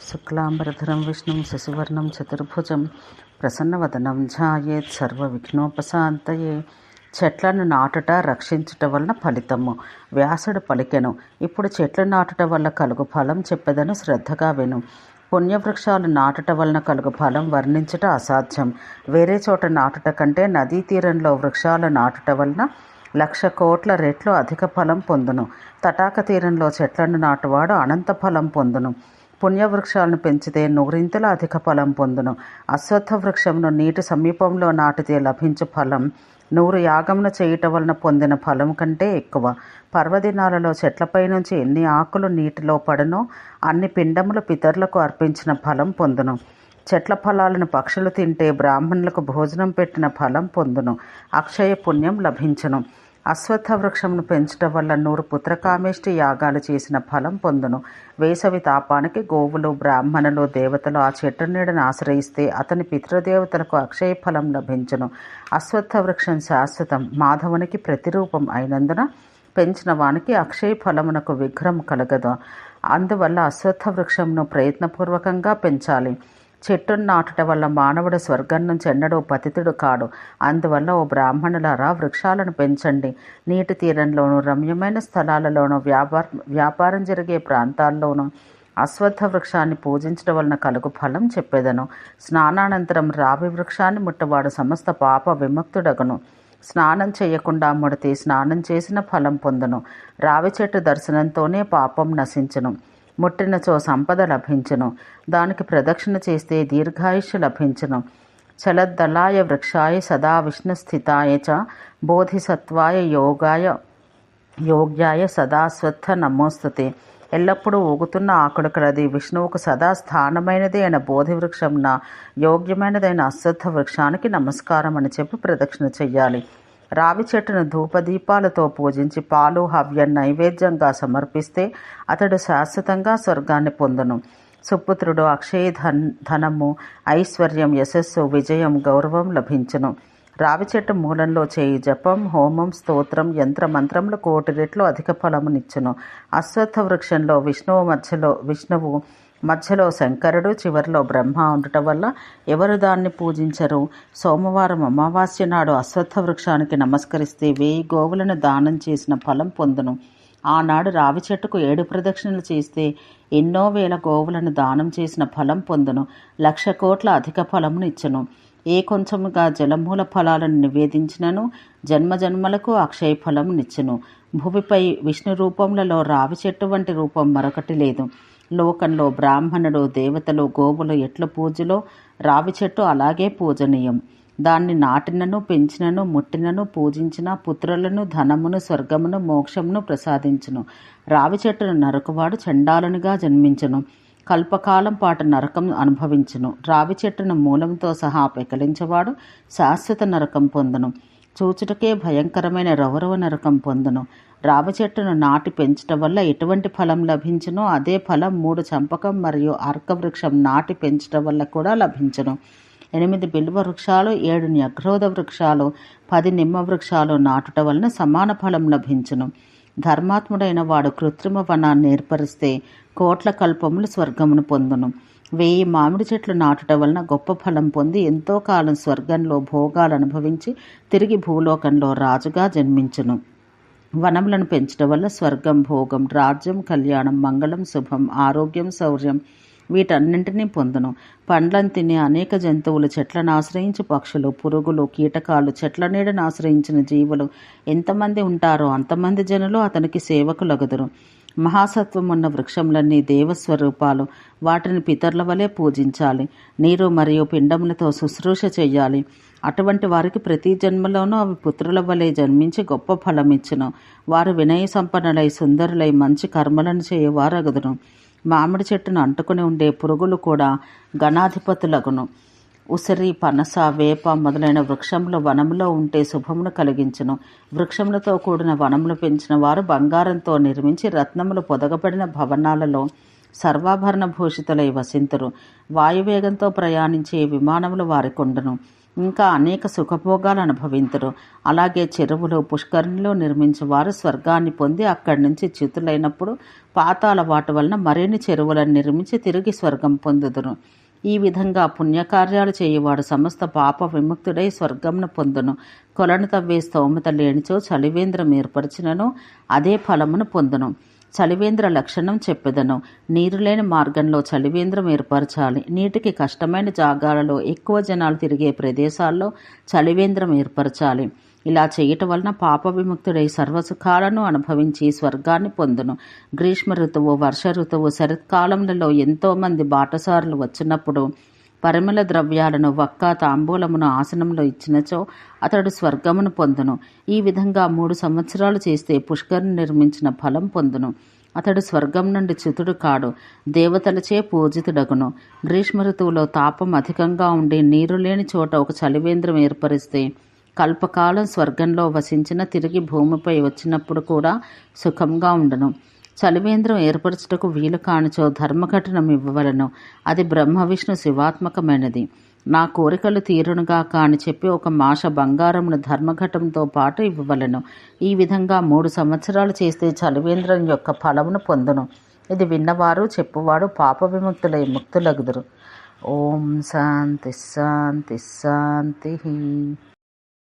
శుక్లాంబరధరం విష్ణుం శశివర్ణం చతుర్భుజం ప్రసన్నవదనం ధ్యాయేత్ సర్వవిఘ్నోపశాంతయే. చెట్లను నాటుట రక్షించుట వలన ఫలితము. వ్యాసుడు పలికెను, ఇప్పుడు చెట్లు నాటుట వల్ల కలుగు ఫలం చెప్పెదను, శ్రద్ధగా విను. పుణ్యవృక్షాలు నాటుట వలన కలుగు ఫలం వర్ణించుట అసాధ్యం. వేరే చోట నాటుట కంటే నదీ తీరంలో వృక్షాలు నాటుట వలన 1,00,000 కోట్ల రెట్లు అధిక ఫలం పొందును. తటాక తీరంలో చెట్లను నాటువాడు అనంత ఫలం పొందును. పుణ్యవృక్షాలను పెంచితే 100 అధిక ఫలం పొందును. అశ్వత్థ వృక్షమును నీటి సమీపంలో నాటితే లభించు ఫలం 100 యాగమును చేయుట వలన పొందిన ఫలం కంటే ఎక్కువ. పర్వదినాలలో చెట్లపై నుంచి ఎన్ని ఆకులు నీటిలో పడనో అన్ని పిండములు పితరులకు అర్పించిన ఫలం పొందును. చెట్ల ఫలాలను పక్షులు తింటే బ్రాహ్మణులకు భోజనం పెట్టిన ఫలం పొందును. అక్షయ పుణ్యం లభించును. అశ్వత్థ వృక్షమును పెంచడం వల్ల 100 పుత్రకామేష్టి యాగాలు చేసిన ఫలం పొందును. వేసవి తాపానికి గోవులు, బ్రాహ్మణులు, దేవతలు ఆ చెట్టు నీడను ఆశ్రయిస్తే అతని పితృదేవతలకు అక్షయ ఫలం లభించును. అశ్వత్థ వృక్షం శాశ్వతం, మాధవునికి ప్రతిరూపం అయినందున పెంచిన వానికి అక్షయ ఫలమునకు విగ్రహం కలగదు. అందువల్ల అశ్వత్థ వృక్షమును ప్రయత్నపూర్వకంగా పెంచాలి. చెట్టును నాటుట వల్ల మానవుడు స్వర్గం నుంచి ఎన్నడూ పతితుడు కాడు. అందువల్ల ఓ బ్రాహ్మణులారా, వృక్షాలను పెంచండి. నీటి తీరంలోనూ, రమ్యమైన స్థలాలలోనూ, వ్యాపారం జరిగే ప్రాంతాల్లోనూ అశ్వత్థ వృక్షాన్ని పూజించడం వలన కలుగు ఫలం చెప్పేదను. స్నానానంతరం రావి వృక్షాన్ని ముట్టవాడు సమస్త పాప విముక్తుడగును. స్నానం చేయకుండా ముడితే స్నానం చేసిన ఫలం పొందును. రావి చెట్టు దర్శనంతోనే పాపం నశించును. ముట్టినచో సంపద లభించును. దానికి ప్రదక్షిణ చేస్తే దీర్ఘాయుష్యు లభించును. చలద్దలాయ వృక్షాయ సదా విష్ణుస్థితాయ చ బోధిసత్వాయ యోగ్యాయ సదాశ్వత్థ నమోస్తుతే. ఎల్లప్పుడూ ఊగుతున్న ఆకుడు కలది విష్ణువుకు సదా స్థానమైనది అయిన బోధి వృక్షంన యోగ్యమైనదైన అశ్వత్థ వృక్షానికి నమస్కారం అని చెప్పి ప్రదక్షిణ చెయ్యాలి. రావి చెట్టును ధూపదీపాలతో పూజించి పాలు, హవ్యం నైవేద్యంగా సమర్పిస్తే అతడు శాశ్వతంగా స్వర్గాన్ని పొందును. సుపుత్రుడు, అక్షయ ధనము, ఐశ్వర్యం, యశస్సు, విజయం, గౌరవం లభించును. రావి చెట్టు మూలంలో చేయి జపం, హోమం, స్తోత్రం, యంత్రమంత్రములు 1,000 రెట్లు అధిక ఫలమునిచ్చును. అశ్వత్థ వృక్షంలో విష్ణువు మధ్యలో శంకరుడు, చివరిలో బ్రహ్మ ఉండటం వల్ల ఎవరు దాన్ని పూజించరు. సోమవారం అమావాస్య నాడు అశ్వత్థ వృక్షానికి నమస్కరిస్తే 1000 గోవులను దానం చేసిన ఫలం పొందును. ఆనాడు రావి చెట్టుకు 7 ప్రదక్షిణలు చేస్తే ఎన్నో వేల గోవులను దానం చేసిన ఫలం పొందును. 1,00,000 కోట్ల అధిక ఫలమును ఇచ్చును. ఏ కొంచెముగా జలమూల ఫలాలను నివేదించినను జన్మజన్మలకు అక్షయ ఫలమునిచ్చును. భూమిపై విష్ణు రూపములలో రావి చెట్టు వంటి రూపం మరొకటి లేదు. లోకంలో బ్రాహ్మణుడు, దేవతలు, గోవులు ఎట్లు పూజలో రావి చెట్టు అలాగే పూజనీయం. దాన్ని నాటినను, పెంచినను, ముట్టినను, పూజించిన పుత్రులను, ధనమును, స్వర్గమును, మోక్షమును ప్రసాదించును. రావి చెట్టును నరుకువాడు చండాలునిగా జన్మించును. కల్పకాలం పాటు నరకం అనుభవించును. రావి చెట్టును మూలంతో సహా పెకలించేవాడు శాశ్వత నరకం పొందును. చూచుటకే భయంకరమైన రౌరవ నరకం పొందును. రావి చెట్టును నాటి పెంచటం వల్ల ఎటువంటి ఫలం లభించునో అదే ఫలం 3 చంపకం మరియు అర్కవృక్షం నాటి పెంచటం వల్ల కూడా లభించును. 8 బిల్వ వృక్షాలు, 7 న్యగ్రోధ వృక్షాలు, 10 నిమ్మ వృక్షాలు నాటుట వలన సమాన ఫలం లభించును. ధర్మాత్ముడైన వాడు కృత్రిమ వనాన్ని ఏర్పరిస్తే 1,00,000 కోట్ల కల్పములు స్వర్గమును పొందును. 1000 మామిడి చెట్లు నాటుట వలన గొప్ప ఫలం పొంది ఎంతో కాలం స్వర్గంలో భోగాలు అనుభవించి తిరిగి భూలోకంలో రాజుగా జన్మించును. వనములను పెంచడం వల్ల స్వర్గం, భోగం, రాజ్యం, కళ్యాణం, మంగళం, శుభం, ఆరోగ్యం, శౌర్యం వీటన్నింటినీ పొందును. పండ్లను తినే అనేక జంతువులు, చెట్లను ఆశ్రయించి పక్షులు, పురుగులు, కీటకాలు, చెట్ల నీడను ఆశ్రయించిన జీవులు ఎంతమంది ఉంటారో అంతమంది జనులు అతనికి సేవకులగుదురు. మహాసత్వం ఉన్న వృక్షములన్నీ దేవస్వరూపాలు. వాటిని పితరుల వలె పూజించాలి. నీరు మరియు పిండములతో శుశ్రూష చెయ్యాలి. అటువంటి వారికి ప్రతి జన్మలోనూ అవి పుత్రుల వలె జన్మించి గొప్ప ఫలమిచ్చును. వారు వినయ సంపన్నులై, సుందరులై, మంచి కర్మలను చేయవారగుదును. మామిడి చెట్టును అంటుకుని ఉండే పురుగులు కూడా గణాధిపతులగును. ఉసిరి, పనస, వేప మొదలైన వృక్షములు వనములో ఉంటే శుభమును కలిగించును. వృక్షములతో కూడిన వనములు పెంచిన వారు బంగారంతో నిర్మించి రత్నములు పొదగబడిన భవనాలలో సర్వాభరణ భూషితులై వసింతురు. వాయువేగంతో ప్రయాణించే విమానములు వారికొండును. ఇంకా అనేక సుఖభోగాలు అనుభవింతురు. అలాగే చెరువులు పుష్కరిణిలో నిర్మించేవారు స్వర్గాన్ని పొంది అక్కడి నుంచి చ్యుతులైనప్పుడు పాతాళ వాటి వలన మరిన్ని చెరువులను నిర్మించి తిరిగి స్వర్గం పొందుదురు. ఈ విధంగా పుణ్యకార్యాలు చేయువాడు సమస్త పాప విముక్తుడై స్వర్గంను పొందును. కొలను తవ్వే స్తోమత లేనిచో చలివేంద్రం ఏర్పరిచినను అదే ఫలమును పొందును. చలివేంద్ర లక్షణం చెప్పెదను. నీరు లేని మార్గంలో చలివేంద్రం ఏర్పరచాలి. నీటికి కష్టమైన జాగాలలో ఎక్కువ జనాలు తిరిగే ప్రదేశాల్లో చలివేంద్రం ఏర్పరచాలి. ఇలా చేయటం వలన పాప విముక్తుడై సర్వసుఖాలను అనుభవించి స్వర్గాన్ని పొందును. గ్రీష్మ ఋతువు, వర్ష ఋతువు, శరత్కాలములలో ఎంతోమంది బాటసారులు వచ్చినప్పుడు పరిమళ ద్రవ్యాలను వక్క తాంబూలమును ఆసనంలో ఇచ్చినచో అతడు స్వర్గమును పొందును. ఈ విధంగా 3 సంవత్సరాలు చేస్తే పుష్కరిని నిర్మించిన ఫలం పొందును. అతడు స్వర్గం నుండి చ్యుతుడు కాడు, దేవతలచే పూజితుడగును. గ్రీష్మ ఋతువులో తాపం అధికంగా ఉండి నీరు లేని చోట ఒక చలివేంద్రం ఏర్పరిస్తే కల్పకాలం స్వర్గంలో వసించిన తిరిగి భూమిపై వచ్చినప్పుడు కూడా సుఖంగా ఉండును. చలివేంద్రం ఏర్పరచుటకు వీలు కానిచో ధర్మఘటనం ఇవ్వవలను. అది బ్రహ్మ విష్ణు శివాత్మకమైనది. నా కోరికలు తీరునుగా కాని చెప్పి ఒక మాష బంగారమును ధర్మఘటంతో పాటు ఇవ్వవలను. ఈ విధంగా 3 సంవత్సరాలు చేస్తే చలివేంద్రం యొక్క ఫలమును పొందును. ఇది విన్నవారు చెప్పువాడు పాప విముక్తులై ముక్తులగుదురు. ఓం శాంతి శాంతి శాంతి.